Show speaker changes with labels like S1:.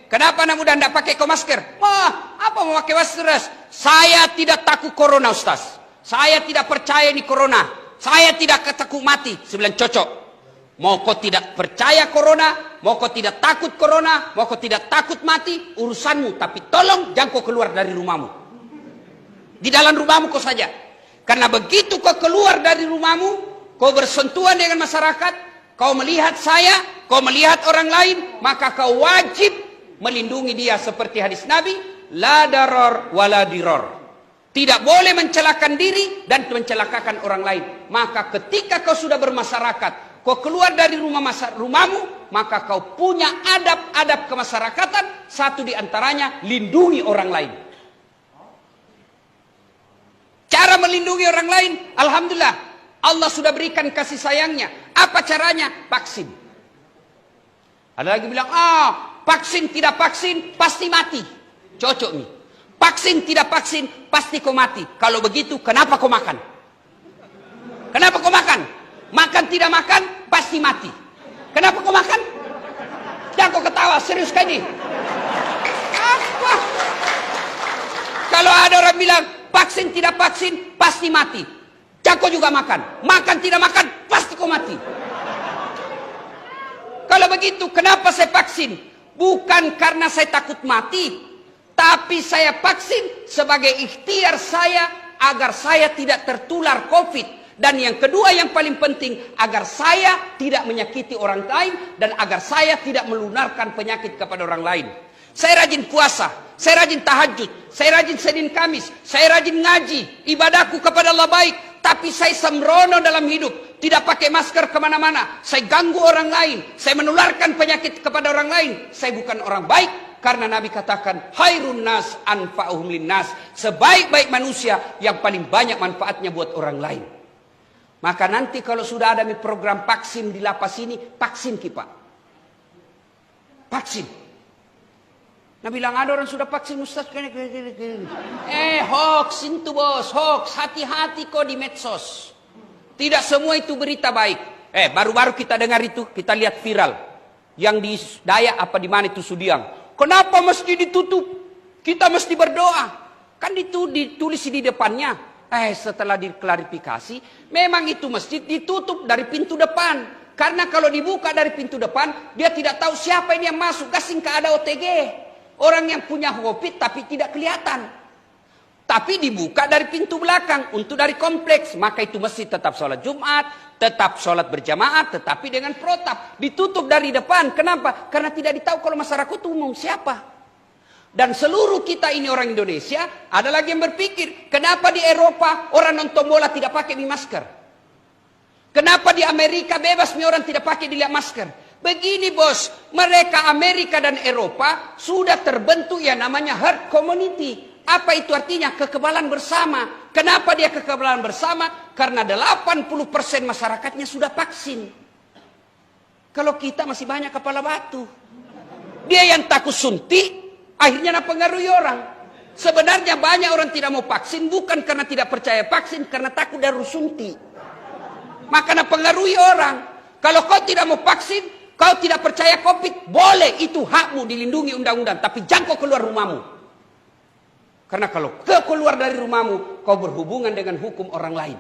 S1: kenapa anak muda tidak pakai masker? Wah, apa mau pakai masker? Saya tidak takut corona, Ustaz. Saya tidak percaya ini corona. Saya tidak takut mati. Saya bilang cocok. Mau kau tidak percaya corona, mau kau tidak takut corona, mau kau tidak takut mati, urusanmu. Tapi tolong jangan kau keluar dari rumahmu. Di dalam rumahmu kau saja. Karena begitu kau keluar dari rumahmu, kau bersentuhan dengan masyarakat, kau melihat saya, kau melihat orang lain, maka kau wajib melindungi dia seperti hadis Nabi, la daror wala diror. Tidak boleh mencelakakan diri dan mencelakakan orang lain. Maka ketika kau sudah bermasyarakat, kau keluar dari rumahmu, maka kau punya adab-adab kemasyarakatan. Satu di antaranya, lindungi orang lain. Cara melindungi orang lain, alhamdulillah, Allah sudah berikan kasih sayangnya. Apa caranya? Vaksin. Ada lagi bilang, vaksin tidak vaksin, pasti mati. Cocok nih. Vaksin tidak vaksin, pasti kau mati. Kalau begitu, kenapa kau makan? Kenapa kau makan? Makan tidak makan, pasti mati. Kenapa kau makan? Jangan kau ketawa, serius kan ini? Apa? Kalau ada orang bilang, vaksin tidak vaksin, pasti mati. Jangan kau juga makan. Makan tidak makan, pasti kau mati. Kalau begitu, kenapa saya vaksin? Bukan karena saya takut mati. Tapi saya vaksin sebagai ikhtiar saya agar saya tidak tertular COVID. Dan yang kedua yang paling penting, agar saya tidak menyakiti orang lain dan agar saya tidak melunarkan penyakit kepada orang lain. Saya rajin puasa, saya rajin tahajud, saya rajin Senin Kamis, saya rajin ngaji, ibadahku kepada Allah baik. Tapi saya sembrono dalam hidup, tidak pakai masker kemana-mana. Saya ganggu orang lain, saya menularkan penyakit kepada orang lain. Saya bukan orang baik. Karena Nabi katakan, khairun nas anfa'uhum linnas. Sebaik-baik manusia yang paling banyak manfaatnya buat orang lain. Maka nanti kalau sudah ada program vaksin di lapas ini, vaksin kita. Vaksin. Nah bilang ada orang sudah vaksin Ustaz. Hoax itu bos, hoax. Hati-hati kok di medsos. Tidak semua itu berita baik. Baru-baru kita dengar itu, kita lihat viral. Yang di Dayak apa di mana itu Sudiang. Kenapa mesti ditutup? Kita mesti berdoa. Kan itu ditulis di depannya. Setelah diklarifikasi, memang itu masjid ditutup dari pintu depan. Karena kalau dibuka dari pintu depan, dia tidak tahu siapa ini yang masuk. Kasing ke ada OTG. Orang yang punya COVID tapi tidak kelihatan. Tapi dibuka dari pintu belakang untuk dari kompleks. Maka itu masjid tetap sholat Jumat, tetap sholat berjamaah, tetapi dengan protap. Ditutup dari depan. Kenapa? Karena tidak ditahu kalau masyarakat umum siapa. Dan seluruh kita ini orang Indonesia, ada lagi yang berpikir, kenapa di Eropa orang nonton bola tidak pakai masker? Kenapa di Amerika bebas orang tidak pakai masker? Begini bos, mereka Amerika dan Eropa sudah terbentuk yang namanya herd community. Apa itu artinya? Kekebalan bersama. Kenapa dia kekebalan bersama? Karena 80% masyarakatnya sudah vaksin. Kalau kita masih banyak kepala batu. Dia yang takut suntik, akhirnya mempengaruhi orang. Sebenarnya banyak orang tidak mau vaksin bukan karena tidak percaya vaksin, karena takut dari suntik. Maka mempengaruhi orang. Kalau kau tidak mau vaksin, kau tidak percaya COVID, boleh, itu hakmu, dilindungi undang-undang. Tapi jangan kau keluar rumahmu. Karena kalau kau keluar dari rumahmu, kau berhubungan dengan hukum orang lain.